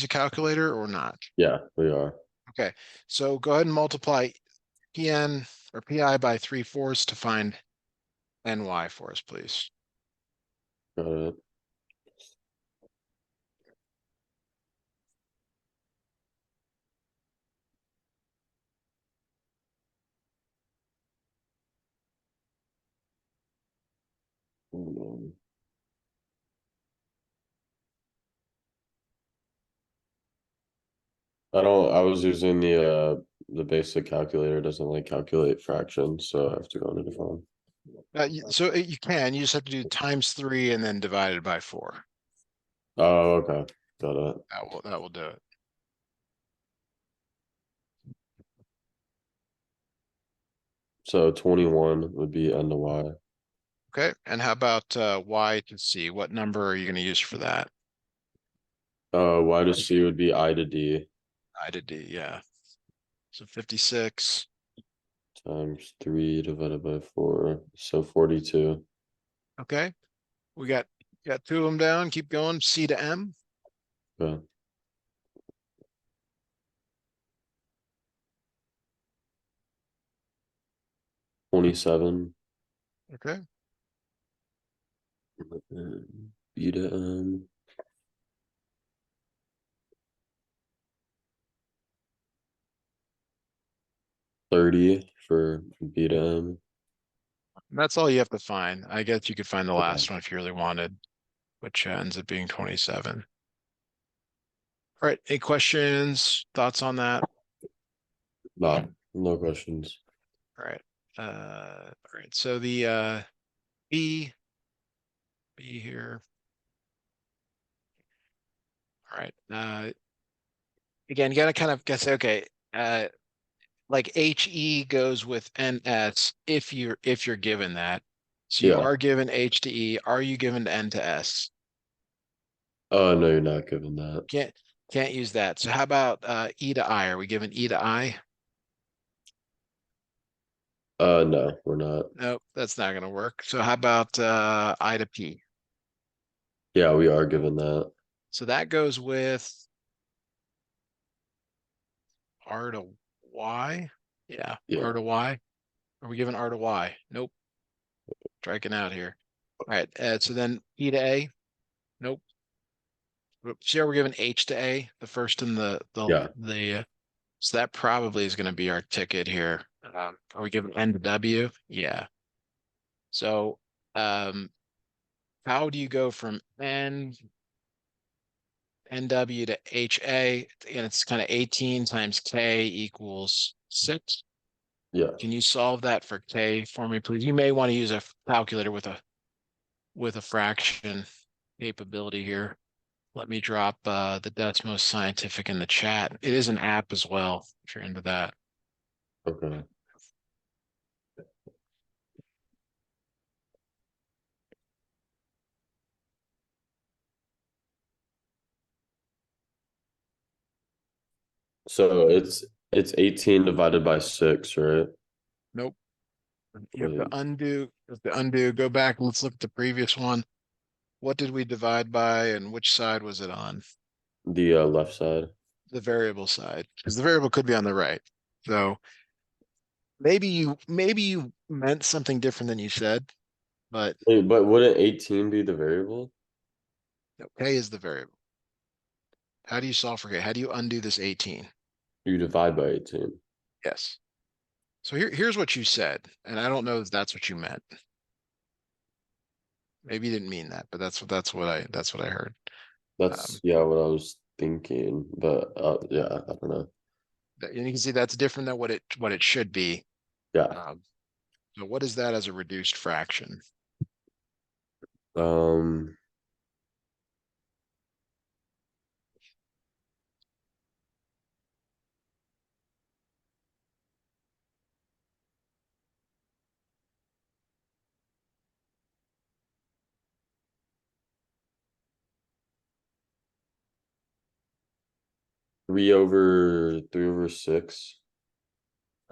a calculator or not? Yeah, we are. Okay, so go ahead and multiply Pn or Pi by 3/4 to find Ny for us, please. Got it. Um, I was using the basic calculator. It doesn't like calculate fractions, so I have to go on a different one. You can, you just have to do ×3 and then divided by 4. Oh, okay. Got it. That will do it. So 21 would be N to Y. Okay, and how about y to c? What number are you going to use for that? Y to C would be I to D I to d, yeah. So 56. times 3 divided by 4. So 42. Okay, we got two of them down. Keep going. C to m. Okay. 27. Okay, B to M. 30 for B to M. that's all you have to find. I guess you could find the Okay. last one if you really wanted, which ends up being 27. All right, any questions, thoughts on that? No questions. All right. All right. So the B here. All right. Again, you gotta kind of guess, okay, like HE goes with NS if you're given that. So you Yeah. are given H to E. Are you given to N to S? Oh, no, you're not giving that. Can't can't use that. So how about E to I? Are we given E to I? No, we're not. Nope, that's not gonna work. So how about I to P? Yeah, we are given that. So that goes with R to Y. Yeah, Yeah. R to Y. Are we given R to Y? Nope. Striking out here. All right. So then E to A. Nope. See how we're given H to A, the first in Yeah. so that probably is going to be our ticket here. Are we given N to W? Yeah. So how do you go from NW to HA? And it's kind of 18 times K equals 6. Yeah. Can you solve that for K for me, please? You may want to use a calculator with a fraction capability here. Let me drop the Desmos Scientific in the chat. It is an app as well, if you're into that. Okay. So it's 18 divided by 6, right? Nope. You have to Wait, undo, go back. Let's look at the previous one. What did we divide by and which side was it on? the left side. The variable side, because the variable could be on the right. So maybe you meant something different than you said, but Wait, but wouldn't 18 be the variable? no, K is the variable. How do you solve for K? How do you undo this 18? You divide by 18. Yes. So here's what you said, and I don't know if that's what you meant. Maybe you didn't mean that, but that's what I heard. That's Um, yeah, what I was thinking, but yeah, I don't know. and you can see that's different than what it should be. Yeah. Um, so what is that as a reduced fraction? Um 3/6.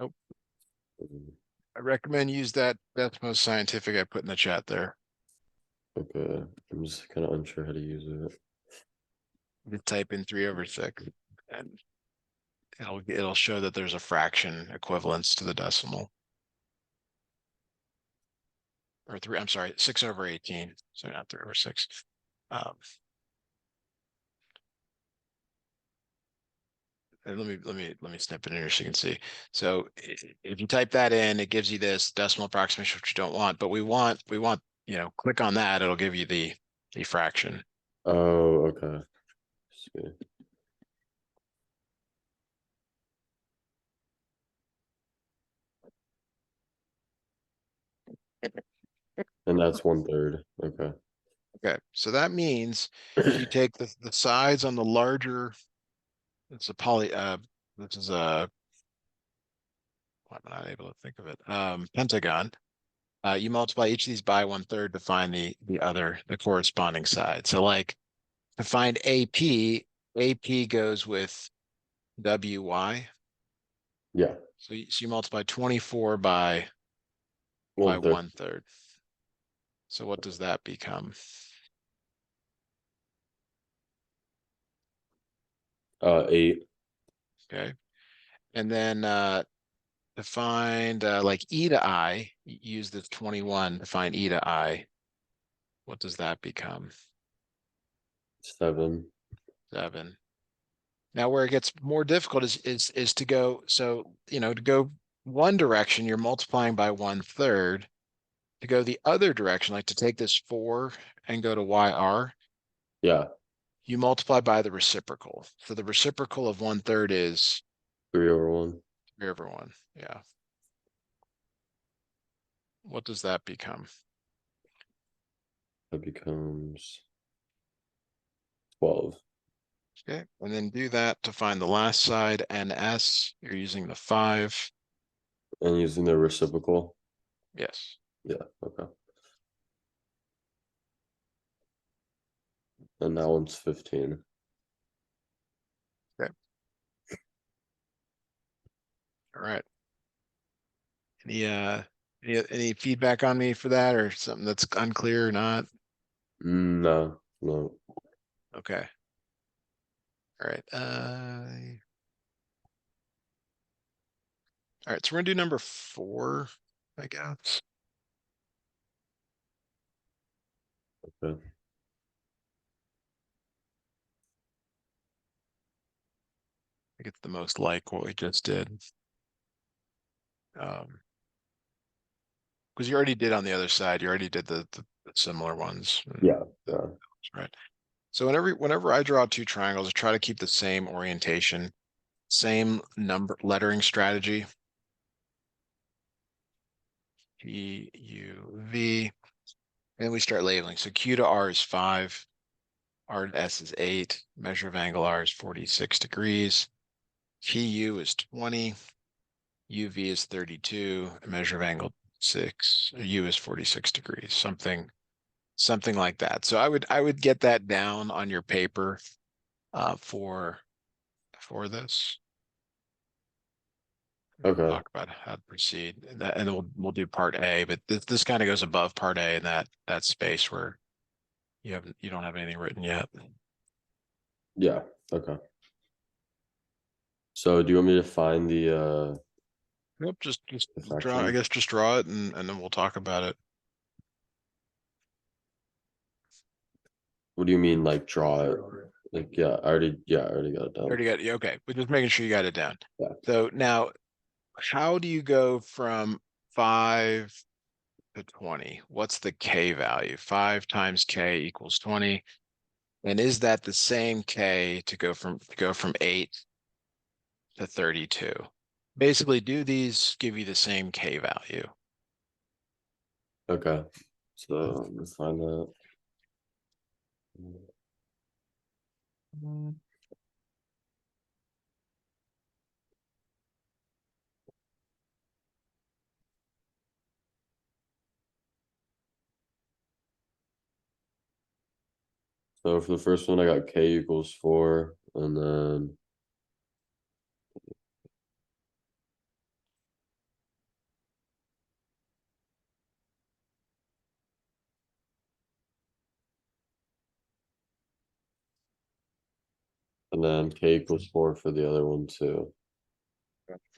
Nope. I recommend use that. That's most scientific I put in the chat there. Okay. I'm just kind of unsure how to use it. You type in 3/6, and it'll show that there's a fraction equivalence to the decimal. Or three, I'm sorry, 6/18. So not 3/6. And let me snip it in here so you can see. So if you type that in, it gives you this decimal approximation, which you don't want, but we want, click on that, it'll give you the fraction. Oh, okay. See. And that's 1/3. Okay. Okay, so that means if you take the sides on the larger, it's a this is a, why am I not able to think of it? Pentagon. You multiply each of these by 1/3 to find the corresponding side. So like to find AP goes with WY. Yeah. So you multiply 24 by 1/3. 1/3. So what does that become? 8. Okay. And then to find like E to I, use this 21 to find E to I. What does that become? 7. 7. Now where it gets more difficult is to go, so to go one direction, you're multiplying by 1/3. To go the other direction, like to take this 4 and go to YR, Yeah. you multiply by the reciprocal. So the reciprocal of 1/3 is 3/1. 3/1. Yeah. What does that become? That becomes 12. Okay. And then do that to find the last side, NS. You're using the 5. And using the reciprocal. Yes. Yeah. Okay. And that one's 15. Okay. All right. Any feedback on me for that, or something that's unclear or not? No, no. Okay. All right. All right. So we're gonna do number 4, I guess. Okay. I think it's the most like what we just did. Because you already did on the other side. You already did the similar ones. Yeah. Yeah. Right. So whenever I draw 2 triangles, I try to keep the same orientation, same number lettering strategy. P, U, V. And we start labeling. So Q to R is 5. R to S is 8. Measure of angle R is 46 degrees. PU is 20. UV is 32. Measure of angle 6. U is 46 degrees. Something like that. So I would get that down on your paper for this. We'll Okay. talk about how to proceed, and we'll do part A. But this kind of goes above part A in that space where you don't have anything written yet. Yeah. Okay. So do you want me to find Nope, just the draw. I fraction? guess just draw it, and then we'll talk about it. What do you mean, like draw it? Like, I already got it You done. already got, yeah, okay, but just making sure you got it down. Yeah. So now, how do you go from 5 to 20? What's the K value? 5 times K equals 20. And is that the same K to go from 8 to 32? Basically, do these give you the same K value? Okay. So let's find that. So for the first one, I got K equals 4, and then And then k equals 4 for the other one too.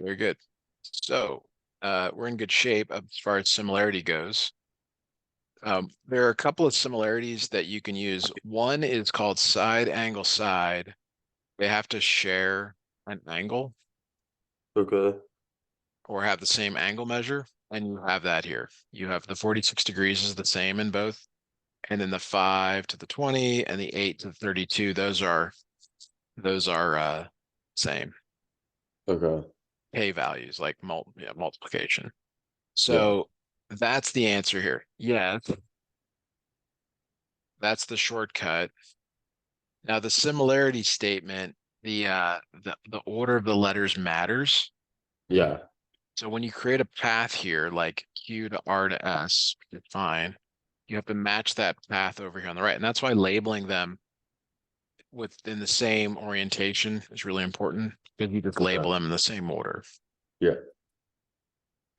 Very good. So, we're in good shape as far as similarity goes. There are a couple of similarities that you can use. One is called side angle side. They have to share an angle Okay. or have the same angle measure, and you have that here. You have the 46 degrees is the same in both, and then the 5 to the 20 and the 8 to the 32, those are same Okay. k values, like multiplication. Yeah. So that's the answer here. Yes, that's the shortcut. Now the similarity statement, the order of the letters matters. Yeah. So when you create a path here, like Q to R to S, it's fine. You have to match that path over here on the right. And that's why labeling them within the same orientation is really important, because you just label Okay. them in the same order. Yeah.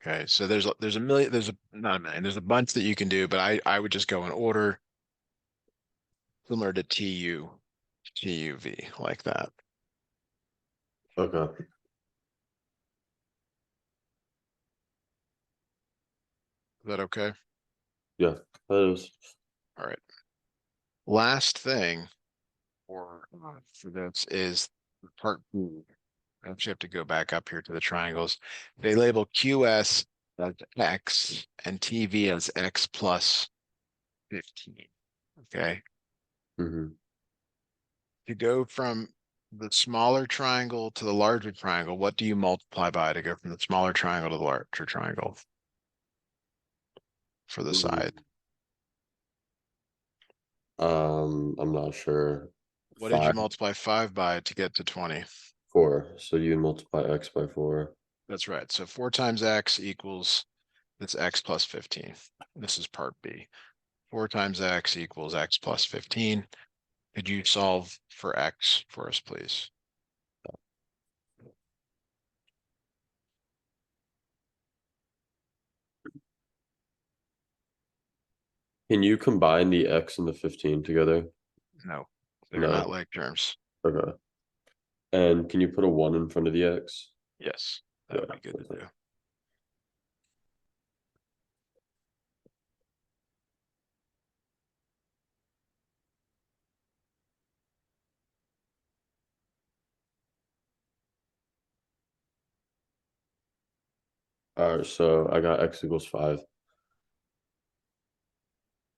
Okay, so there's a million, there's a not a million, there's a bunch that you can do, but I would just go in order similar to TUV, like that. Okay. Is that okay? Yeah. That is. All right. Last thing for this is part B. I actually have to go back up here to the triangles. They label QS as X and TV as X plus 15. Okay. Mm-hmm. To go from the smaller triangle to the larger triangle, what do you multiply by to go from the smaller triangle to the larger triangle for the side? I'm not sure. What did you 5, multiply 5 by to get to 20? 4. So you multiply x by 4. That's right. So 4 times X equals, it's X plus 15. This is part B. 4 times X equals X plus 15. Could you solve for X for us, please? Can you combine the x and the 15 together? No, they're not No. like terms. Okay. And can you put a 1 in front of the x? Yes, that Yeah. would be good to do. All right. So I got x equals 5.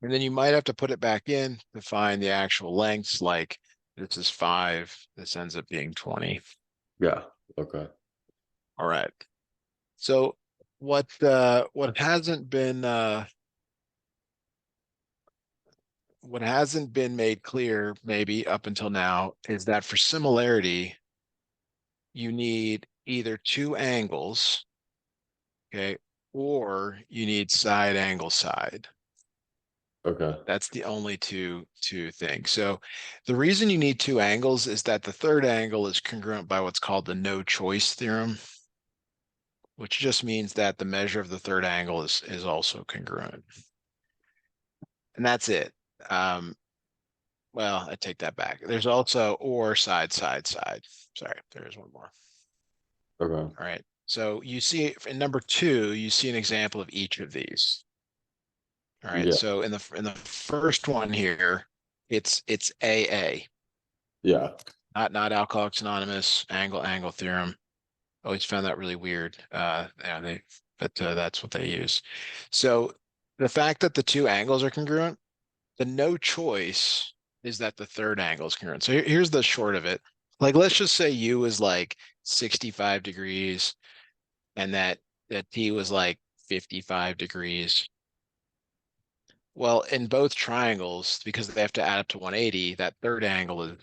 And then you might have to put it back in to find the actual lengths, like this is 5, this ends up being 20. Yeah. Okay. All right. So what hasn't been made clear maybe up until now is that for similarity, you need either two angles, okay, or you need side angle side. Okay. That's the only two things. So the reason you need two angles is that the third angle is congruent by what's called the no choice theorem, which just means that the measure of the third angle is also congruent. And that's it. Well, I take that back. There's also or side, side, side. Sorry, there is one more. Okay. All right. So you see in number 2, you see an example of each of these. All right. Yeah. So in the first one here, it's AA, Yeah. not Alcoholics Anonymous, angle theorem. Always found that really weird. Yeah, but that's what they use. So the fact that the two angles are congruent, the no choice is that the third angle is congruent. So here's the short of it. Like, let's just say U is like 65 degrees and that T was like 55 degrees. Well, in both triangles, because they have to add up to 180, that third angle is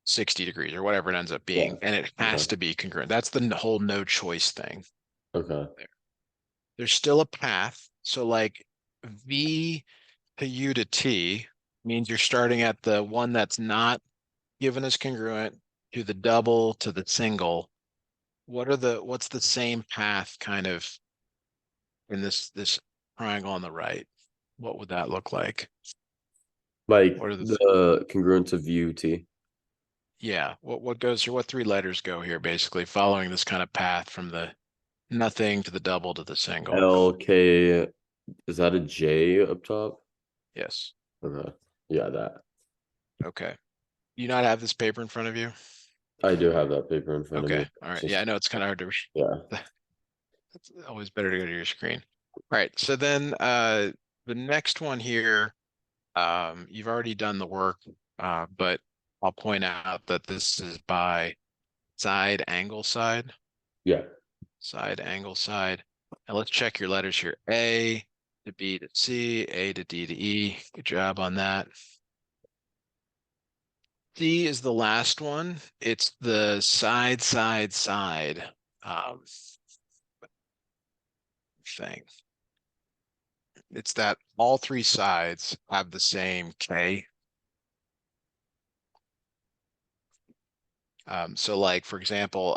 60 degrees or whatever it ends up Yeah. being, and it has Okay. to be congruent. That's the whole no choice thing. Okay. There's still a path. So like V to U to T means you're starting at the one that's not given as congruent to the double to the single. What's the same path kind of in this triangle on the right? What would that look like? Like What are the the congruence of UT. Yeah, what goes here? What three letters go here? Basically, following this kind of path from the nothing to the double to the single. LK, is that a J up top? Yes. Okay. Yeah, that. Okay. You not have this paper in front of you? I do have that paper in front of me. Okay. All It's right. Yeah, I just, know it's kind of hard to. yeah. It's always better to go to your screen. All right. So then, the next one here, you've already done the work, but I'll point out that this is by side angle side. Yeah. Side, angle, side. And let's check your letters here. A to B to C, A to D to E. Good job on that. C is the last one. It's the side, side, side thing. It's that all three sides have the same K. So like, for example,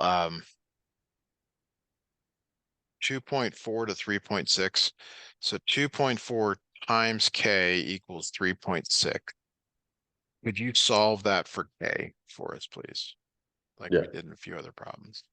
2.4 to 3.6. So 2.4 times K equals 3.6. Could you solve that for K for us, please? Like Yeah. we did in a few other problems.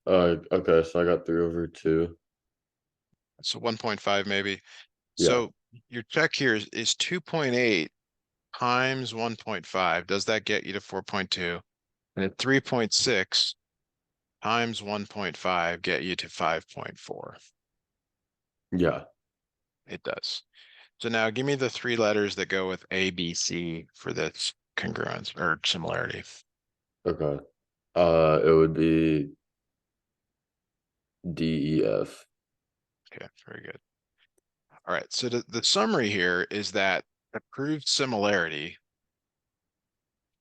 Okay, so I got 3/2. So 1.5 maybe. Yeah. So your check here is 2.8 times 1.5. Does that get you to 4.2? And at 3.6 times 1.5 get you to 5.4. Yeah. It does. So now give me the three letters that go with A, B, C for this congruence or similarity. Okay. It would be DEF. Okay, very good. All right, so the summary here is that to prove similarity,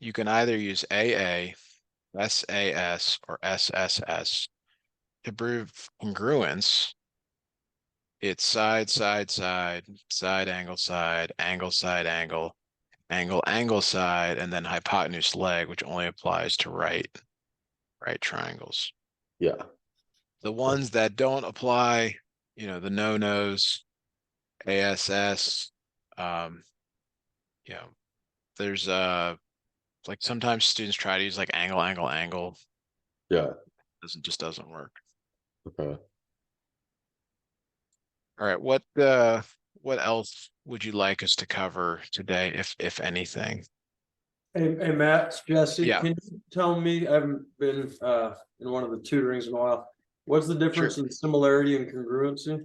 you can either use AA, SAS, or SSS. To prove congruence, it's side, side, side, side, angle, side, angle, angle, angle, side, and then hypotenuse leg, which only applies to right triangles. Yeah. The ones that don't apply, the no-nos, ASS, um, you know, there's like sometimes students try to use like angle, angle, angle. Yeah. Just doesn't work. Okay. All right, what else would you like us to cover today, if anything? Hey Matt, it's Jesse, Yeah, can you tell me, I haven't been in one of the tutorings in a while. What's the sure. difference in similarity and congruency?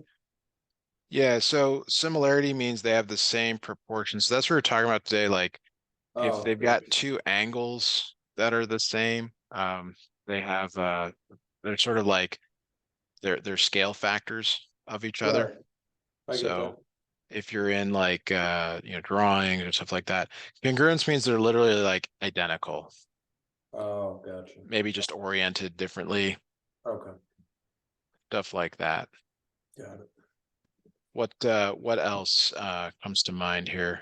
Yeah, so similarity means they have the same proportions. So that's what we're talking about today. Like if Oh, they've got two angles that are the same, they have they're sort of like they're scale factors of each right, other. I get that. So if you're in like drawing or stuff like that, congruence means they're literally like identical, Oh, gotcha. maybe just oriented differently, Okay, stuff like that. got it. What else comes to mind here?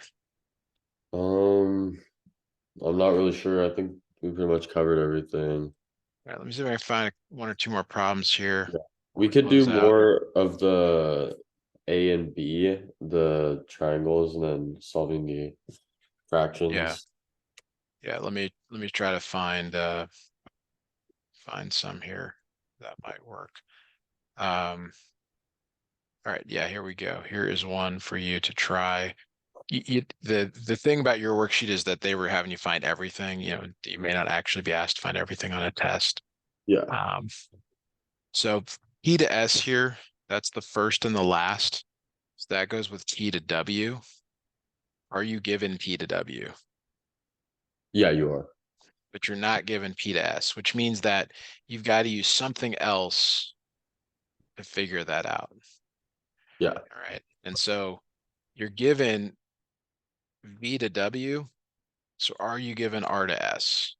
Um, I'm not really sure. I think we pretty much covered everything. All right, let me see if I can find one or two more problems here Yeah. before We we could do close out. more of the A and B, the triangles, and then solving the Yeah, fractions. yeah. Let me try to find some here that might work. All right, yeah, here we go. Here is one for you to try. The thing about your worksheet is that they were having you find everything. You may not actually be asked to find everything on a test. Yeah. Um, so T to S here, that's the first and the last. So that goes with T to W. Are you given T to W? Yeah, you are. but you're not given P to S, which means that you've got to use something else to figure that out. Yeah. All right. And so you're given V to W. So are you given R to S?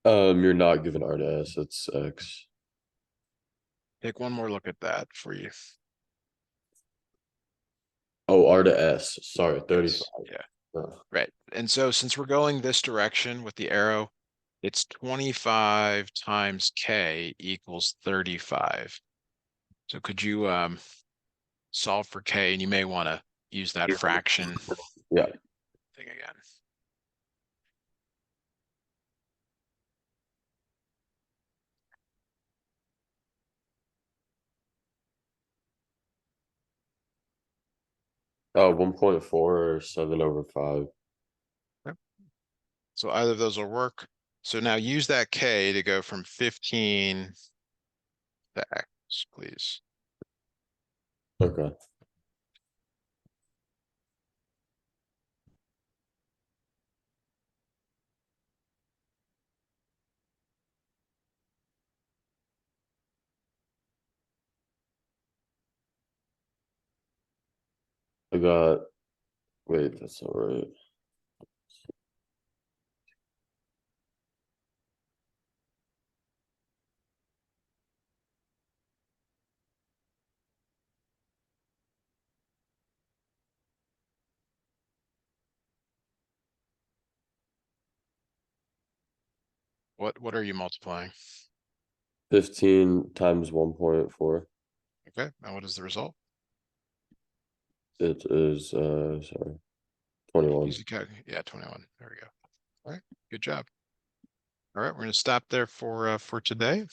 You're not given R to S, it's X. Take one more look at that for you. Oh, R to S, sorry, 35. Yeah, Oh, right. And so since we're going this direction with the arrow, it's 25 times K equals 35. So could you solve for K, and you may want to use that fraction yeah, thing again. oh, 1.4 or 7/5. So either of those will work. So now use that K to go from 15 to X, please. Okay. I got, wait, that's not right. What are you multiplying? 15 times 1.4. Okay, now what is the result? It is, sorry, 21. Easy calc. Yeah, 21. There we go. All right, good job. All right, we're gonna stop there for today.